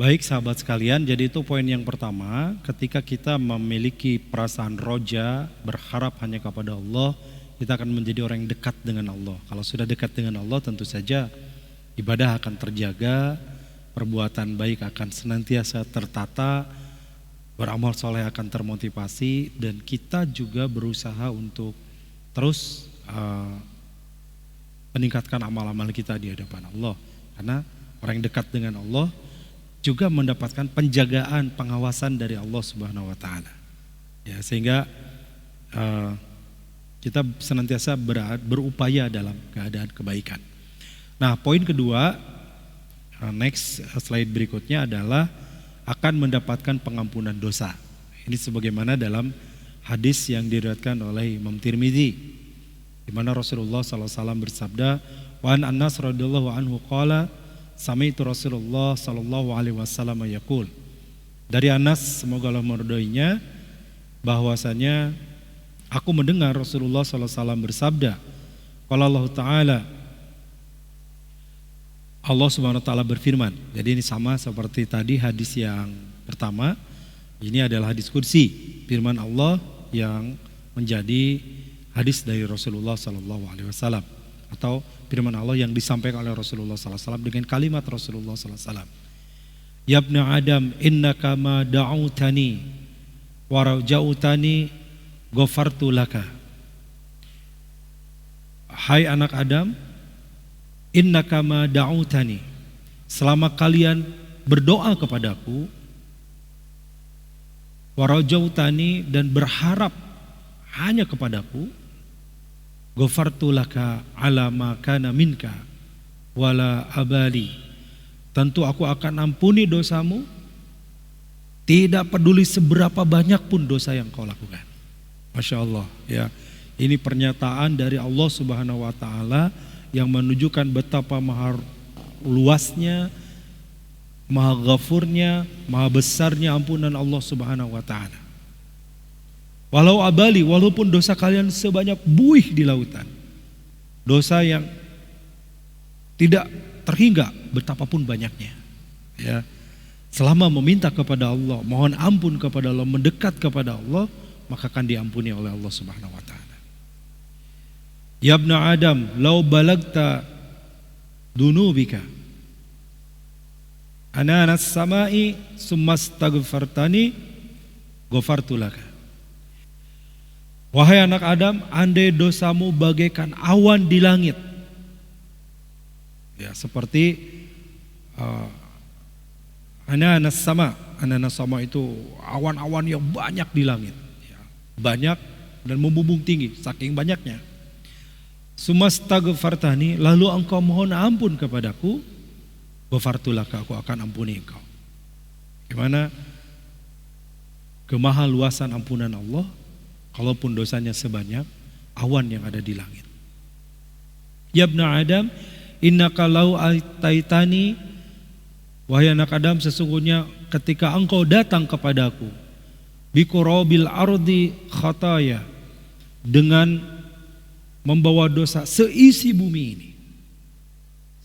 Baik sahabat sekalian, jadi itu poin yang pertama, ketika kita memiliki perasaan roja, berharap hanya kepada Allah, kita akan menjadi orang yang dekat dengan Allah. Kalau sudah dekat dengan Allah, tentu saja ibadah akan terjaga, perbuatan baik akan senantiasa tertata, beramal soleh akan termotivasi, dan kita juga berusaha untuk terus meningkatkan amal-amal kita di hadapan Allah. Karena orang yang dekat dengan Allah juga mendapatkan penjagaan, pengawasan dari Allah Subhanahu wa taala. Ya, sehingga kita senantiasa berupaya dalam keadaan kebaikan. Nah, poin kedua, next slide berikutnya adalah akan mendapatkan pengampunan dosa. Ini sebagaimana dalam hadis yang diriwayatkan oleh Imam Tirmidzi, di mana Rasulullah SAW bersabda, "Wa an Anas radhiyallahu anhu qala sami'tu Rasulullah sallallahu alaihi wasallam yaqul." Dari Anas, semoga Allah meridhoinya, bahwasanya aku mendengar Rasulullah sallallahu alaihi wasallam bersabda, qala Allah Ta'ala, Allah Subhanahu wa taala berfirman. Jadi ini sama seperti tadi hadis yang pertama. Ini adalah hadis qudsi, firman Allah yang menjadi hadis dari Rasulullah sallallahu alaihi wasallam, atau firman Allah yang disampaikan oleh Rasulullah sallallahu alaihi wasallam dengan kalimat Rasulullah sallallahu alaihi wasallam. Ya ibna Adam, innaka ma da'utani wa raja'utani ghafartu laka. Hai anak Adam, innaka ma da'utani, selama kalian berdoa kepadaku, wa rajautani, dan berharap hanya kepadaku, ghafartu laka ala ma kana minka wala abali, tentu aku akan ampuni dosamu, tidak peduli seberapa banyak pun dosa yang kau lakukan. Masya Allah, ya. Ini pernyataan dari Allah Subhanahu wa taala yang menunjukkan betapa maha luasnya, maha ghafurnya, maha besarnya ampunan Allah Subhanahu wa taala. Walau abali, walaupun dosa kalian sebanyak buih di lautan, dosa yang tidak terhingga betapapun banyaknya, ya. Selama meminta kepada Allah, mohon ampun kepada Allah, mendekat kepada Allah, maka akan diampuni oleh Allah Subhanahu wa taala. Ya ibna Adam, lau balagta dunubika ananas samai summa astaghfartani ghafartu laka. Wahai anak Adam, andai dosamu bagaikan awan di langit, ya, seperti ananas sama itu awan-awan yang banyak di langit, ya, banyak dan membumbung tinggi, saking banyaknya. Sumastaghfartani, lalu engkau mohon ampun kepadaku, ghafartu laka, aku akan ampuni engkau. Gimana kemahaluasan ampunan Allah, kalaupun dosanya sebanyak awan yang ada di langit. Ya ibna Adam, innaka lau ataitani, wahai anak Adam, sesungguhnya ketika engkau datang kepadaku, biqurabil ardi khataya, dengan membawa dosa seisi bumi ini,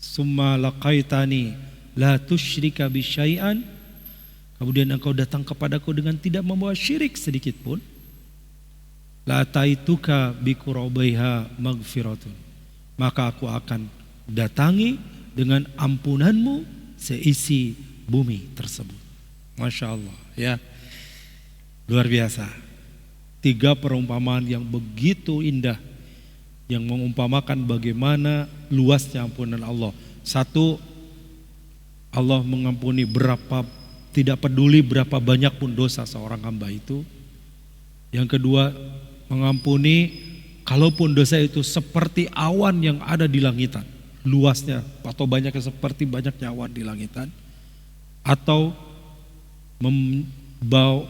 summa laqaitani la tusyrika bi syai'an, kemudian engkau datang kepadaku dengan tidak membawa syirik sedikit pun, la taituka bi qurabaiha maghfiratun, maka aku akan datangi dengan ampunanmu seisi bumi tersebut. Masya Allah, ya, luar biasa. 3 perumpamaan yang begitu indah, yang mengumpamakan bagaimana luasnya ampunan Allah. 1, Allah mengampuni tidak peduli berapa banyak pun dosa seorang hamba itu. Yang kedua, mengampuni kalaupun dosa itu seperti awan yang ada di langitan, luasnya atau banyaknya seperti banyaknya awan di langitan. Atau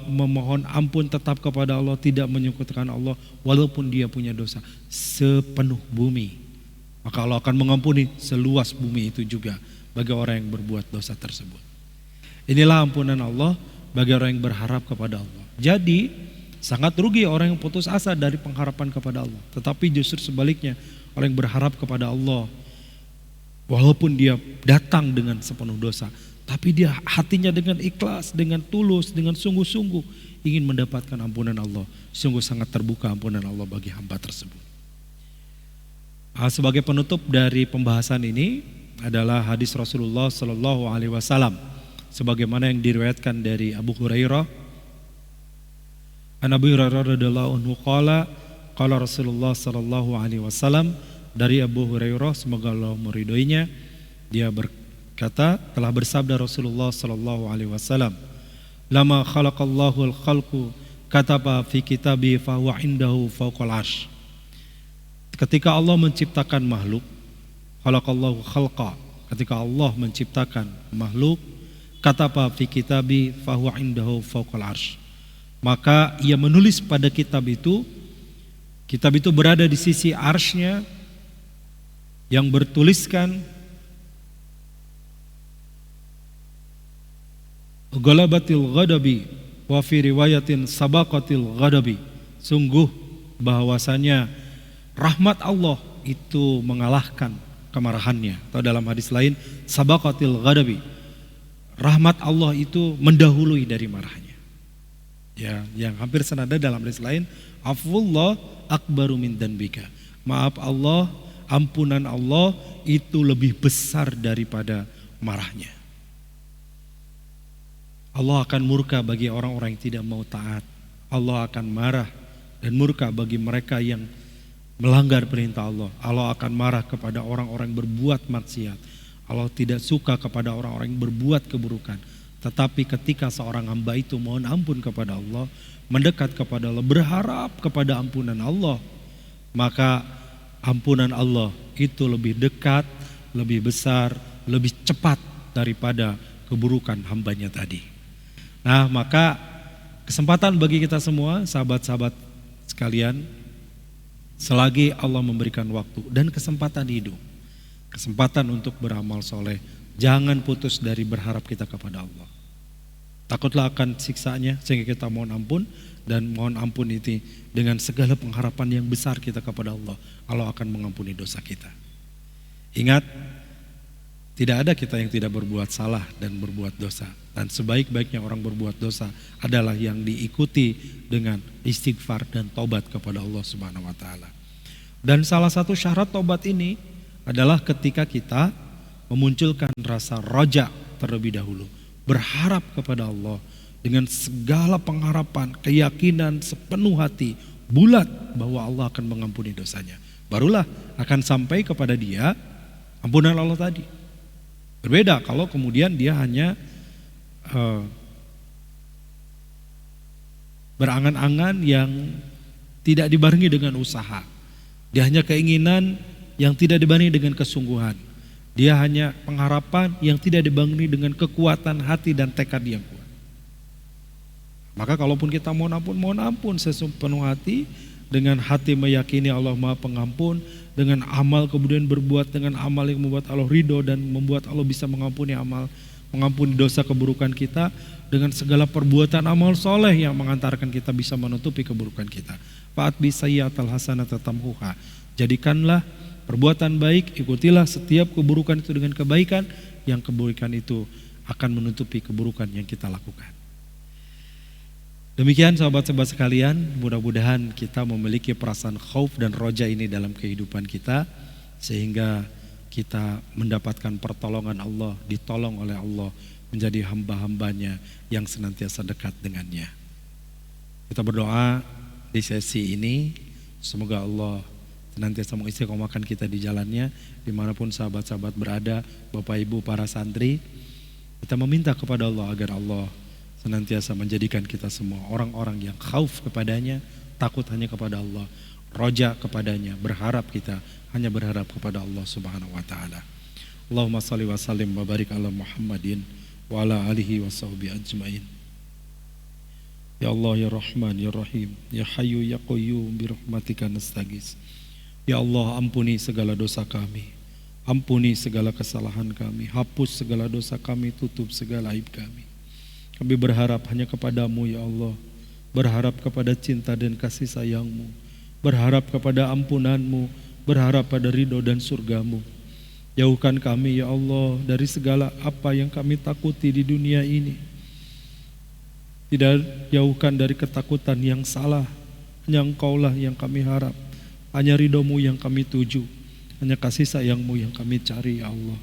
memohon ampun tetap kepada Allah, tidak menyekutukan Allah walaupun dia punya dosa sepenuh bumi, maka Allah akan mengampuni seluas bumi itu juga bagi orang yang berbuat dosa tersebut. Inilah ampunan Allah bagi orang yang berharap kepada Allah. Jadi sangat rugi orang yang putus asa dari pengharapan kepada Allah. Tetapi justru sebaliknya, orang yang berharap kepada Allah walaupun dia datang dengan sepenuh dosa, Tapi dia hatinya dengan ikhlas, dengan tulus, dengan sungguh-sungguh ingin mendapatkan ampunan Allah. Sungguh sangat terbuka ampunan Allah bagi hamba tersebut. Sebagai penutup dari pembahasan ini adalah hadis Rasulullah Sallallahu Alaihi Wasallam, sebagaimana yang diriwayatkan dari Abu Hurairah. An Abu Hurairah radhiyallahu anhu qala Rasulullah Sallallahu Alaihi Wasallam, dari Abu Hurairah semoga Allah meridhoinya, dia berkata, telah bersabda Rasulullah Sallallahu Alaihi Wasallam, lama khalaqallahu al-khalqu kataba fi kitabi fa huwa indahu fawqal arsh. Ketika Allah menciptakan makhluk, khalaqallahu khalqa, ketika Allah menciptakan makhluk, kataba fi kitabi fa huwa indahu fawqal arsh, maka ia menulis pada kitab itu berada di sisi arsy-Nya, yang bertuliskan Ghalabatil ghadabi wa fi riwayatin sabaqatil ghadabi. Sungguh bahwasanya rahmat Allah itu mengalahkan kemarahannya. Atau dalam hadis lain sabaqatil ghadabi, rahmat Allah itu mendahului dari marahnya. Ya, yang hampir senada dalam hadis lain, afwullah akbaru min dzanbika. Maaf Allah, ampunan Allah itu lebih besar daripada marahnya. Allah akan murka bagi orang-orang yang tidak mau taat. Allah akan marah dan murka bagi mereka yang melanggar perintah Allah. Allah akan marah kepada orang-orang yang berbuat maksiat. Allah tidak suka kepada orang-orang yang berbuat keburukan. Tetapi ketika seorang hamba itu mohon ampun kepada Allah, mendekat kepada Allah, berharap kepada ampunan Allah, maka ampunan Allah itu lebih dekat, lebih besar, lebih cepat daripada keburukan hambanya tadi. Nah, maka kesempatan bagi kita semua, sahabat-sahabat sekalian, selagi Allah memberikan waktu dan kesempatan hidup, kesempatan untuk beramal soleh, jangan putus dari berharap kita kepada Allah. Takutlah akan siksanya, sehingga kita mohon ampun, dan mohon ampun itu dengan segala pengharapan yang besar kita kepada Allah. Allah akan mengampuni dosa kita. Ingat, tidak ada kita yang tidak berbuat salah dan berbuat dosa. Dan sebaik-baiknya orang berbuat dosa adalah yang diikuti dengan istighfar dan tobat kepada Allah Subhanahu wa taala. Dan salah satu syarat tobat ini adalah ketika kita memunculkan rasa roja terlebih dahulu, berharap kepada Allah dengan segala pengharapan, keyakinan sepenuh hati, bulat bahwa Allah akan mengampuni dosanya. Barulah akan sampai kepada dia ampunan Allah tadi. Berbeda kalau kemudian dia hanya berangan-angan yang tidak dibarengi dengan usaha. Dia hanya keinginan yang tidak dibarengi dengan kesungguhan. Dia hanya pengharapan yang tidak dibarengi dengan kekuatan hati dan tekad yang kuat. Maka kalaupun kita mohon ampun sepenuh hati, dengan hati meyakini Allah Maha Pengampun, dengan amal kemudian berbuat dengan amal yang membuat Allah ridho dan membuat Allah bisa mengampuni dosa keburukan kita, dengan segala perbuatan amal soleh yang mengantarkan kita bisa menutupi keburukan kita. Fa'at bisayyatal hasanata tamhuha. Jadikanlah perbuatan baik, ikutilah setiap keburukan itu dengan kebaikan, yang kebaikan itu akan menutupi keburukan yang kita lakukan. Demikian sahabat-sahabat sekalian, mudah-mudahan kita memiliki perasaan khauf dan roja ini dalam kehidupan kita, sehingga kita mendapatkan pertolongan Allah, ditolong oleh Allah, menjadi hamba-hambanya yang senantiasa dekat dengannya. Kita berdoa di sesi ini, semoga Allah senantiasa mengistiqomahkan kita di jalannya, dimanapun sahabat-sahabat berada, Bapak Ibu para santri. Kita meminta kepada Allah agar Allah senantiasa menjadikan kita semua orang-orang yang khauf kepadanya, takut hanya kepada Allah, roja kepadanya, berharap kita hanya berharap kepada Allah Subhanahu wa taala. Allahumma shalli wa sallim wa barik ala Muhammadin wa ala alihi wa sahbihi ajmain. Ya Allah ya Rahman ya Rahim, ya Hayyu ya Qayyum bi rahmatika nastaghits. Ya Allah, ampuni segala dosa kami, ampuni segala kesalahan kami, hapus segala dosa kami, tutup segala aib kami. Kami berharap hanya kepadamu ya Allah, berharap kepada cinta dan kasih sayangmu, berharap kepada ampunanmu, berharap pada ridho dan surgamu. Jauhkan kami ya Allah dari segala apa yang kami takuti di dunia ini. Tidak jauhkan dari ketakutan yang salah. Hanya Engkaulah yang kami harap. Hanya ridho-Mu yang kami tuju. Hanya kasih sayang-Mu yang kami cari ya Allah.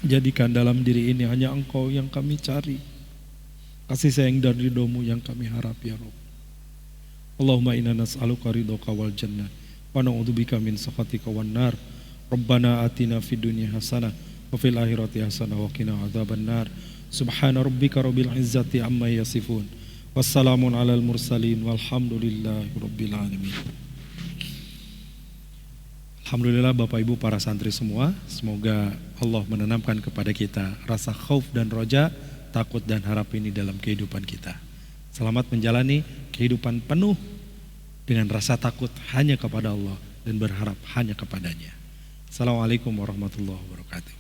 Jadikan dalam diri ini hanya Engkau yang kami cari. Kasih sayang dan ridho-Mu yang kami harap ya Rabb. Allahumma inna nas'aluka ridhoka wal jannah wa na'udzubika min sakhatika wan nar. Rabbana atina fid dunya hasanah wa fil akhirati hasanah wa qina adzabannar. Subhana rabbika rabbil izzati amma yasifun. Wassalamun alal mursalin walhamdulillahi rabbil alamin. Alhamdulillah Bapak Ibu para santri semua, semoga Allah menanamkan kepada kita rasa khauf dan roja, takut dan harap ini dalam kehidupan kita. Selamat menjalani kehidupan penuh dengan rasa takut hanya kepada Allah dan berharap hanya kepadanya. Assalamualaikum warahmatullahi wabarakatuh.